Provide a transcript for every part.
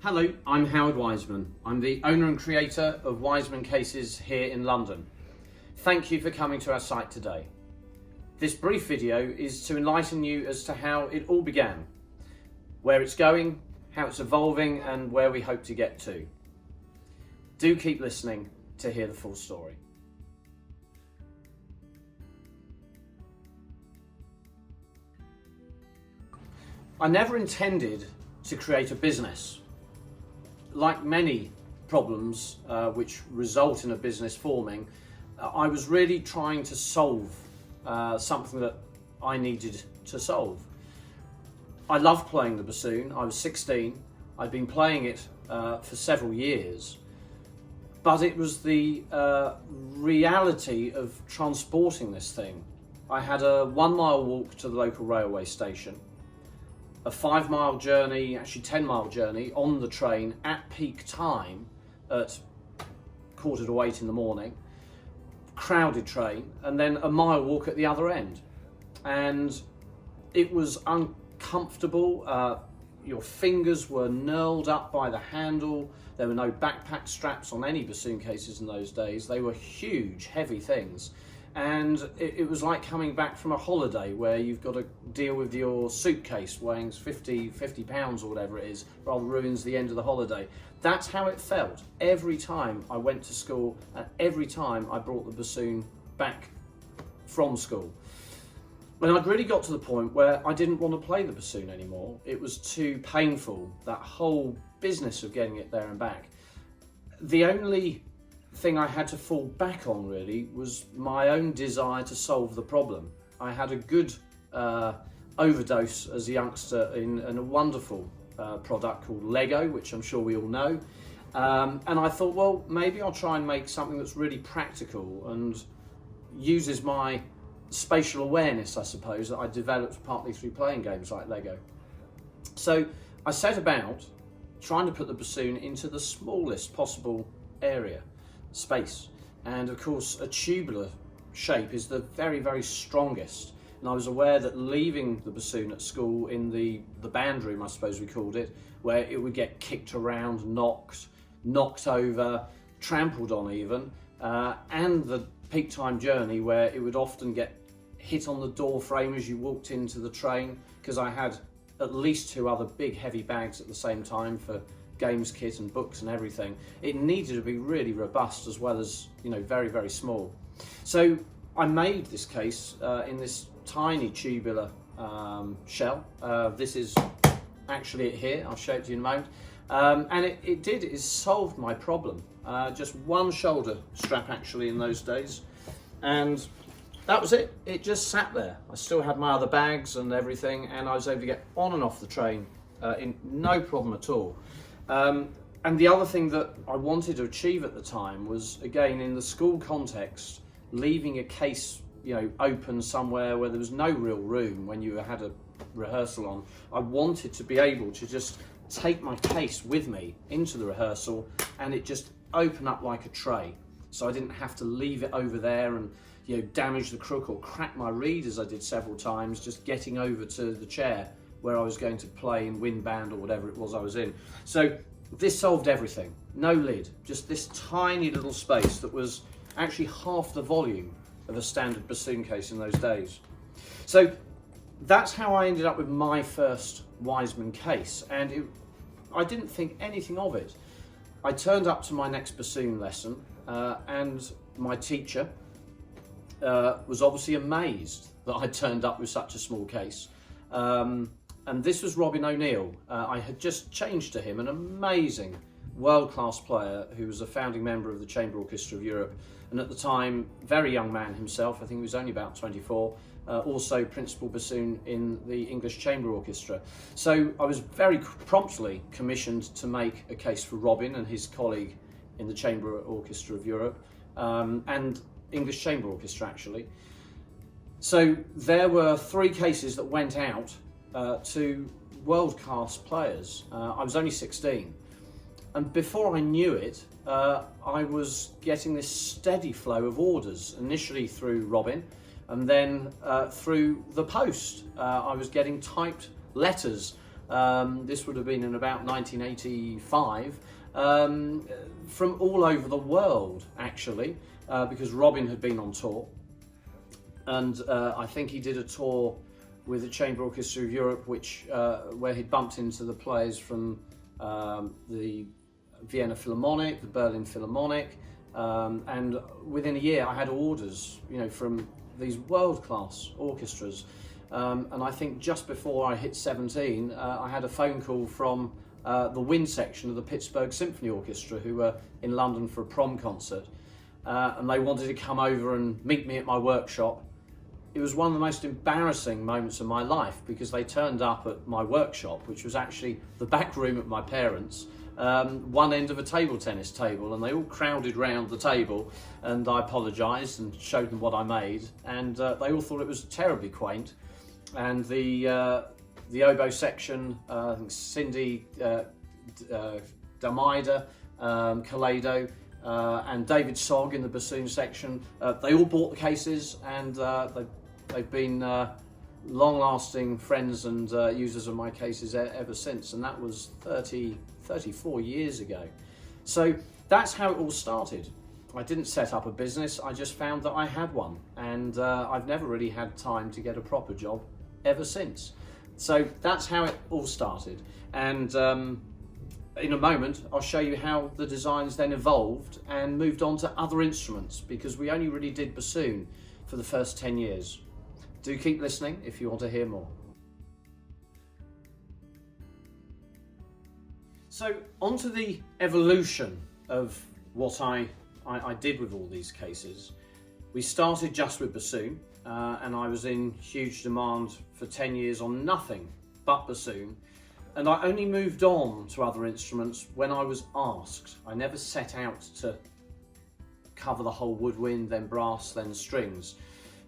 Hello, I'm Howard Wiseman. I'm the owner and creator of Wiseman Cases here in London. Thank you for coming to our site today. This brief video is to enlighten you as to how it all began, where it's going, how it's evolving, and where we hope to get to. Do keep listening to hear the full story. I never intended to create a business. Like many problems which result in a business forming, I was really trying to solve something that I needed to solve. I loved playing the bassoon. I was 16. I'd been playing it for several years, but it was the reality of transporting this thing. I had a 1 mile walk to the local railway station, a 5 mile journey, actually 10 mile journey on the train at peak time at 7:45 in the morning, crowded train, and then a mile walk at the other end. And it was uncomfortable. Your fingers were knurled up by the handle. There were no backpack straps on any bassoon cases in those days. They were huge, heavy things. And it was like coming back from a holiday where you've got to deal with your suitcase weighing 50 pounds or whatever it is, rather ruins the end of the holiday. That's how it felt every time I went to school and every time I brought the bassoon back from school. When I'd really got to the point where I didn't want to play the bassoon anymore, it was too painful, that whole business of getting it there and back. The only thing I had to fall back on really was my own desire to solve the problem. I had a good overdose as a youngster in a wonderful product called Lego, which I'm sure we all know, and I thought, well, maybe I'll try and make something that's really practical and uses my spatial awareness, I suppose, that I developed partly through playing games like Lego. So I set about trying to put the bassoon into the smallest possible area, space, and of course a tubular shape is the very, very strongest. And I was aware that leaving the bassoon at school in the band room, I suppose we called it, where it would get kicked around, knocked over, trampled on even, and the peak time journey where it would often get hit on the door frame as you walked into the train, because I had at least 2 other big heavy bags at the same time for games kit and books and everything. It needed to be really robust as well as, very, very small. So I made this case in this tiny tubular shell. This is actually it here. I'll show it to you in a moment. And it solved my problem. Just one shoulder strap actually in those days. And that was it. It just sat there. I still had my other bags and everything, and I was able to get on and off the train in no problem at all. And the other thing that I wanted to achieve at the time was, again, in the school context, leaving a case, open somewhere where there was no real room when you had a rehearsal on. I wanted to be able to just take my case with me into the rehearsal and it just open up like a tray. So I didn't have to leave it over there and damage the crook or crack my reed, as I did several times, just getting over to the chair where I was going to play in wind band or whatever it was I was in. So this solved everything. No lid, just this tiny little space that was actually half the volume of a standard bassoon case in those days. So that's how I ended up with my first Wiseman case, and I didn't think anything of it. I turned up to my next bassoon lesson and my teacher was obviously amazed that I turned up with such a small case. And this was Robin O'Neill. I had just changed to him, an amazing world-class player who was a founding member of the Chamber Orchestra of Europe, and at the time, very young man himself. I think he was only about 24, also principal bassoon in the English Chamber Orchestra. So I was very promptly commissioned to make a case for Robin and his colleague in the Chamber Orchestra of Europe, and English Chamber Orchestra actually. So there were 3 cases that went out to world-class players. I was only 16, and before I knew it, I was getting this steady flow of orders, initially through Robin, and then through the post. I was getting typed letters This would have been in about 1985, from all over the world, actually, because Robin had been on tour. And I think he did a tour with the Chamber Orchestra of Europe, where he bumped into the players from the Vienna Philharmonic, the Berlin Philharmonic, and within a year I had orders, from these world-class orchestras. And I think just before I hit 17, I had a phone call from the wind section of the Pittsburgh Symphony Orchestra, who were in London for a prom concert, and they wanted to come over and meet me at my workshop. It was one of the most embarrassing moments of my life, because they turned up at my workshop, which was actually the back room at my parents', one end of a table tennis table, and they all crowded round the table, and I apologised and showed them what I made, and they all thought it was terribly quaint. And the oboe section, I think Cindy Damida, Kalado, and David Sogg in the bassoon section, they all bought the cases, and they've been long-lasting friends and users of my cases ever since, and that was 34 years ago. So that's how it all started. I didn't set up a business, I just found that I had one, and I've never really had time to get a proper job ever since. So that's how it all started, and in a moment I'll show you how the designs then evolved and moved on to other instruments, because we only really did bassoon for the first 10 years. Do keep listening if you want to hear more. So onto the evolution of what I did with all these cases. We started just with bassoon, and I was in huge demand for 10 years on nothing but bassoon. And I only moved on to other instruments when I was asked. I never set out to cover the whole woodwind, then brass, then strings.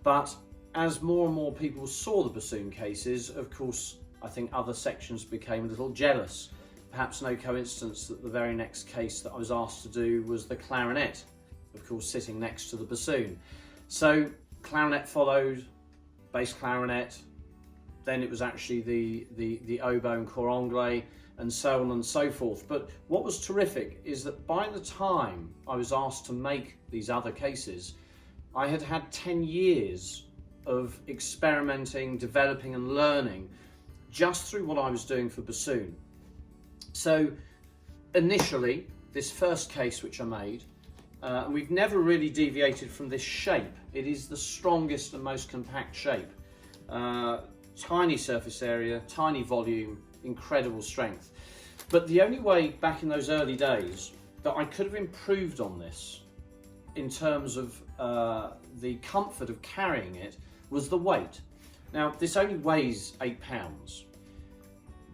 But as more and more people saw the bassoon cases, of course, I think other sections became a little jealous. Perhaps no coincidence that the very next case that I was asked to do was the clarinet, of course, sitting next to the bassoon. So clarinet followed, bass clarinet, then it was actually the oboe and cor anglais, and so on and so forth. But what was terrific is that by the time I was asked to make these other cases, I had had 10 years of experimenting, developing and learning just through what I was doing for bassoon. So initially, this first case which I made, and we've never really deviated from this shape. It is the strongest and most compact shape. Tiny surface area, tiny volume, incredible strength. But the only way back in those early days that I could have improved on this in terms of the comfort of carrying it was the weight. Now, this only weighs 8 pounds.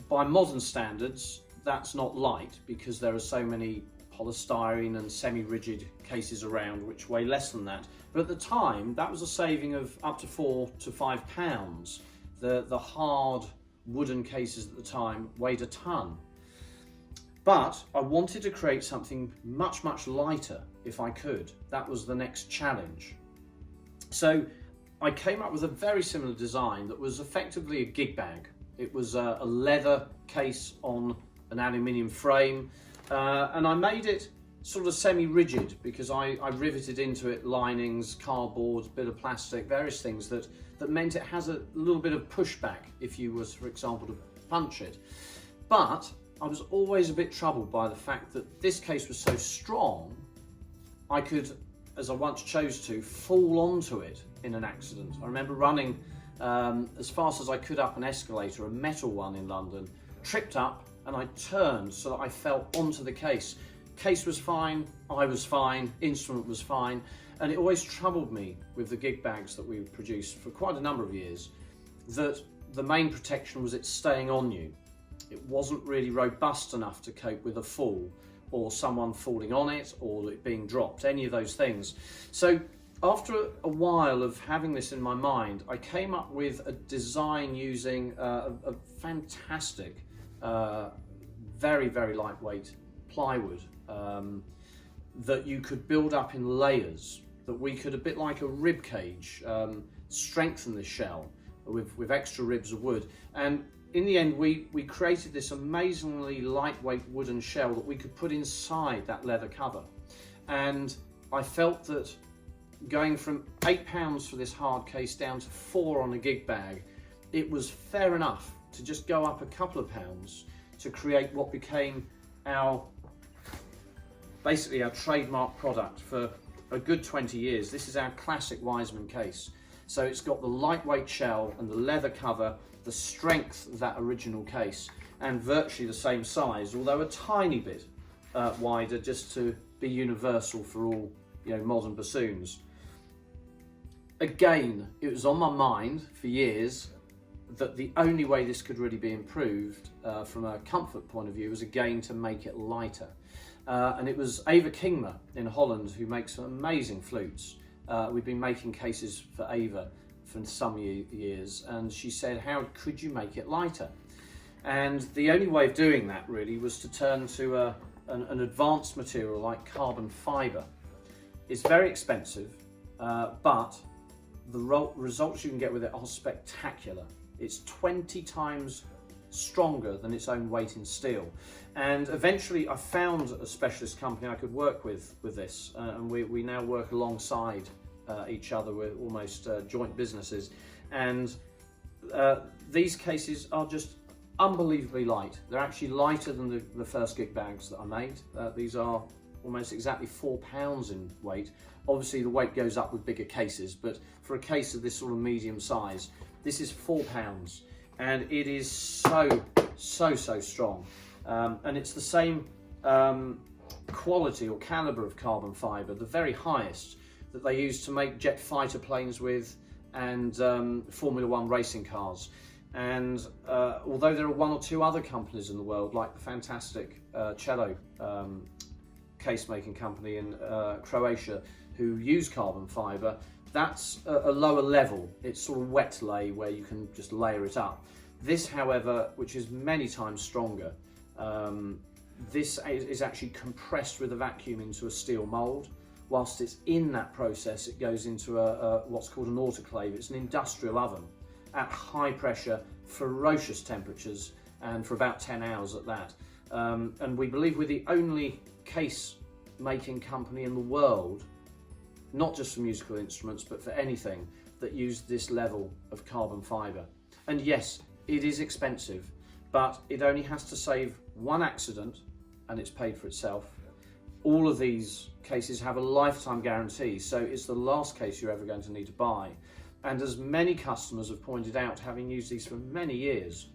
By modern standards, that's not light, because there are so many polystyrene and semi-rigid cases around which weigh less than that. But at the time, that was a saving of up to 4 to 5 pounds. The hard wooden cases at the time weighed a ton. But I wanted to create something much, much lighter if I could. That was the next challenge. So I came up with a very similar design that was effectively a gig bag. It was a leather case on an aluminium frame, and I made it sort of semi-rigid because I riveted into it linings, cardboard, bit of plastic, various things that meant it has a little bit of pushback if you was, for example, to punch it. But I was always a bit troubled by the fact that this case was so strong, I could, as I once chose to, fall onto it in an accident. I remember running as fast as I could up an escalator, a metal one in London, tripped up and I turned so that I fell onto the case. Case was fine, I was fine, instrument was fine, and it always troubled me with the gig bags that we produced for quite a number of years that the main protection was it staying on you. It wasn't really robust enough to cope with a fall or someone falling on it or it being dropped, any of those things. So after a while of having this in my mind, I came up with a design using a fantastic, very, very lightweight plywood that you could build up in layers, that we could, a bit like a rib cage, strengthen the shell with extra ribs of wood. And in the end, we created this amazingly lightweight wooden shell that we could put inside that leather cover. And I felt that going from £8 for this hard case down to £4 on a gig bag, it was fair enough to just go up a couple of pounds to create what became basically our trademark product for a good 20 years. This is our classic Wiseman case. So it's got the lightweight shell and the leather cover, the strength of that original case, and virtually the same size, although a tiny bit wider, just to be universal for all, you know, modern bassoons. Again, it was on my mind for years that the only way this could really be improved from a comfort point of view was again to make it lighter. And it was Ava Kingma in Holland who makes some amazing flutes. We've been making cases for Ava for some years, and she said, how could you make it lighter? And the only way of doing that really was to turn to an advanced material like carbon fibre. It's very expensive, but the results you can get with it are spectacular. It's 20 times stronger than its own weight in steel. And eventually I found a specialist company I could work with this, and we now work alongside each other. We're almost joint businesses, and these cases are just unbelievably light. They're actually lighter than the first gig bags that I made. These are almost exactly £4 in weight. Obviously the weight goes up with bigger cases, but for a case of this sort of medium size, this is £4, and it is so strong. And it's the same quality or calibre of carbon fibre, the very highest that they use to make jet fighter planes with, and Formula One racing cars. And although there are one or two other companies in the world, like the fantastic cello case making company in Croatia, who use carbon fibre, that's a lower level. It's sort of wet lay where you can just layer it up. This, however, which is many times stronger, this is actually compressed with a vacuum into a steel mould. Whilst it's in that process, it goes into what's called an autoclave. It's an industrial oven at high pressure, ferocious temperatures, and for about 10 hours at that. And we believe we're the only case making company in the world, not just for musical instruments, but for anything, that use this level of carbon fibre. And yes, it is expensive, but it only has to save one accident and it's paid for itself. All of these cases have a lifetime guarantee, so it's the last case you're ever going to need to buy. And as many customers have pointed out, having used these for many years,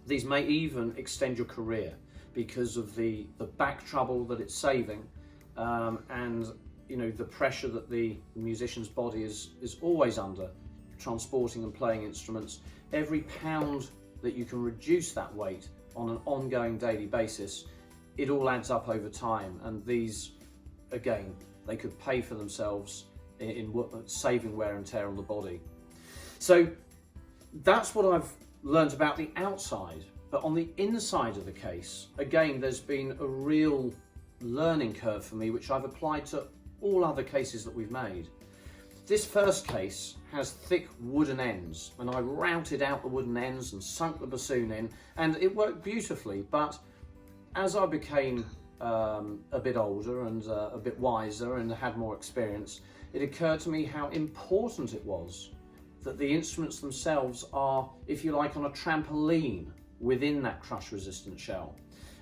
these may even extend your career because of the back trouble that it's saving, and you know, the pressure that the musician's body is always under transporting and playing instruments. Every pound that you can reduce that weight on an ongoing daily basis, it all adds up over time. And these, again, they could pay for themselves in saving wear and tear on the body. So that's what I've learned about the outside. But on the inside of the case, again, there's been a real learning curve for me, which I've applied to all other cases that we've made. This first case has thick wooden ends, and I routed out the wooden ends and sunk the bassoon in, and it worked beautifully. But as I became a bit older and a bit wiser and had more experience, it occurred to me how important it was that the instruments themselves are, if you like, on a trampoline within that crush-resistant shell.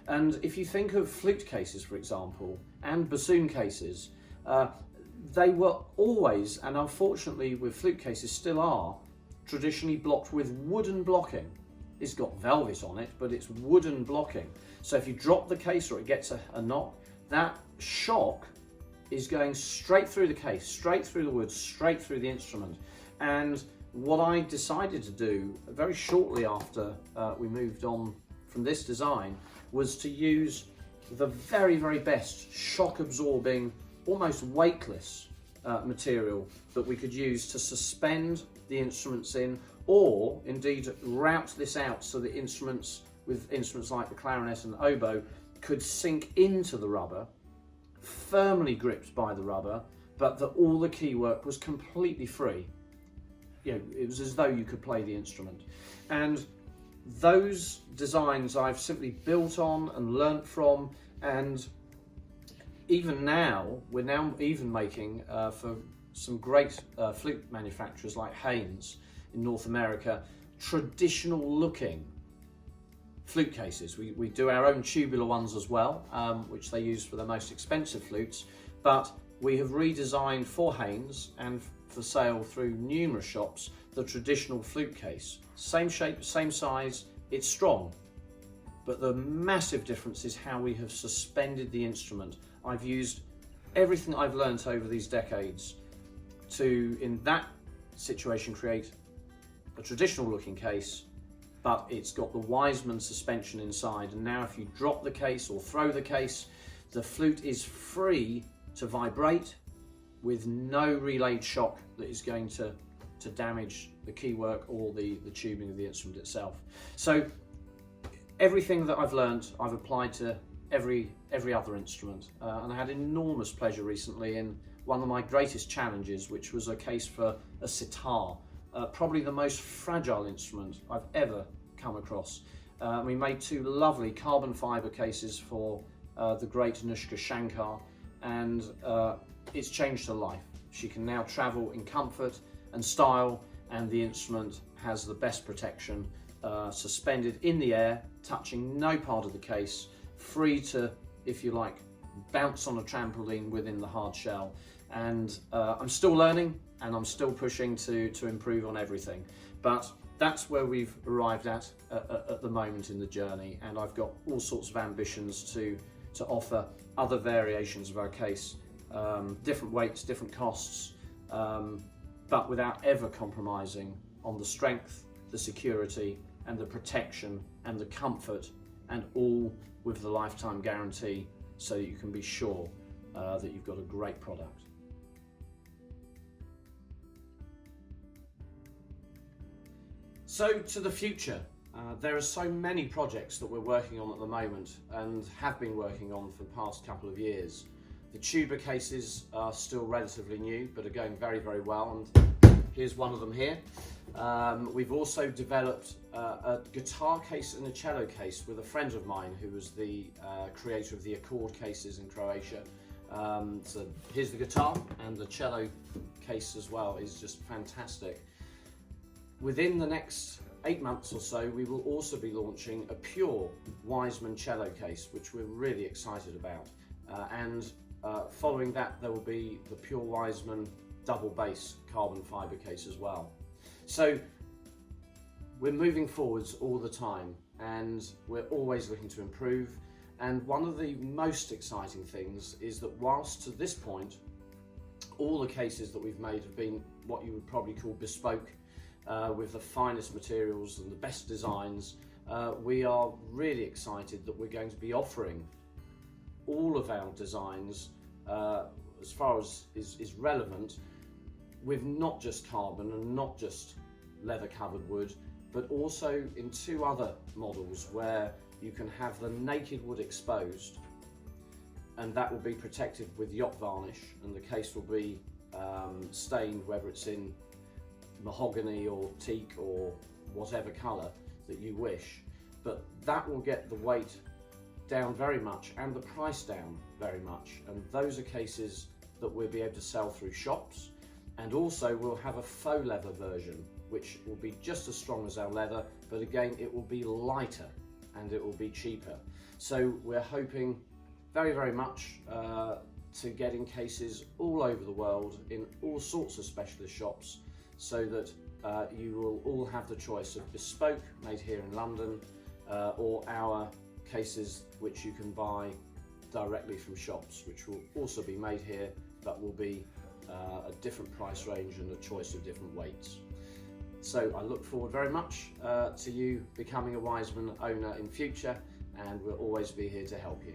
And if you think of flute cases, for example, and bassoon cases, they were always, and unfortunately with flute cases still are, traditionally blocked with wooden blocking. It's got velvet on it, but it's wooden blocking. So if you drop the case or it gets a knock, that shock is going straight through the case, straight through the wood, straight through the instrument. And what I decided to do very shortly after we moved on from this design was to use the very, very best shock absorbing, almost weightless material that we could use to suspend the instruments in, or indeed route this out so that instruments like the clarinet and the oboe could sink into the rubber, firmly gripped by the rubber, but that all the key work was completely free. You know, it was as though you could play the instrument. And those designs I've simply built on and learnt from, and even now, we're now even making for some great flute manufacturers like Haynes in North America, traditional looking flute cases. We do our own tubular ones as well, which they use for the most expensive flutes, but we have redesigned for Haynes and for sale through numerous shops the traditional flute case. Same shape, same size, it's strong, but the massive difference is how we have suspended the instrument. I've used everything I've learnt over these decades to, in that situation, create a traditional looking case, but it's got the Wiseman suspension inside, and now if you drop the case or throw the case, the flute is free to vibrate with no relayed shock that is going to damage the keywork or the tubing of the instrument itself. So everything that I've learned, I've applied to every other instrument, and I had enormous pleasure recently in one of my greatest challenges, which was a case for a sitar, probably the most fragile instrument I've ever come across. We made two lovely carbon fibre cases for the great Anushka Shankar, and it's changed her life. She can now travel in comfort and style, and the instrument has the best protection, suspended in the air, touching no part of the case, free to, if you like, bounce on a trampoline within the hard shell. And I'm still learning, and I'm still pushing to improve on everything, but that's where we've arrived at the moment in the journey, and I've got all sorts of ambitions to offer other variations of our case, different weights, different costs, but without ever compromising on the strength, the security and the protection and the comfort, and all with the lifetime guarantee, so that you can be sure that you've got a great product. So to the future, there are so many projects that we're working on at the moment and have been working on for the past couple of years. The tuba cases are still relatively new, but are going very, very well, and here's one of them here. We've also developed a guitar case and a cello case with a friend of mine who was the creator of the Accord cases in Croatia. So here's the guitar, and the cello case as well is just fantastic. Within the next 8 months or so, we will also be launching a pure Wiseman cello case, which we're really excited about. Following that, there will be the pure Wiseman double bass carbon fibre case as well. So we're moving forwards all the time, and we're always looking to improve. And one of the most exciting things is that whilst to this point, all the cases that we've made have been what you would probably call bespoke, with the finest materials and the best designs, we are really excited that we're going to be offering all of our designs, as far as is relevant, with not just carbon and not just leather covered wood, but also in 2 other models where you can have the naked wood exposed, and that will be protected with yacht varnish, and the case will be stained, whether it's in mahogany or teak or whatever colour that you wish, but that will get the weight down very much and the price down very much, and those are cases that we'll be able to sell through shops. And also we'll have a faux leather version, which will be just as strong as our leather, but again it will be lighter and it will be cheaper. So we're hoping very, very much to getting cases all over the world in all sorts of specialist shops, so that you will all have the choice of bespoke, made here in London, or our cases which you can buy directly from shops, which will also be made here, but will be a different price range and a choice of different weights. So I look forward very much to you becoming a Wiseman owner in future, and we'll always be here to help you.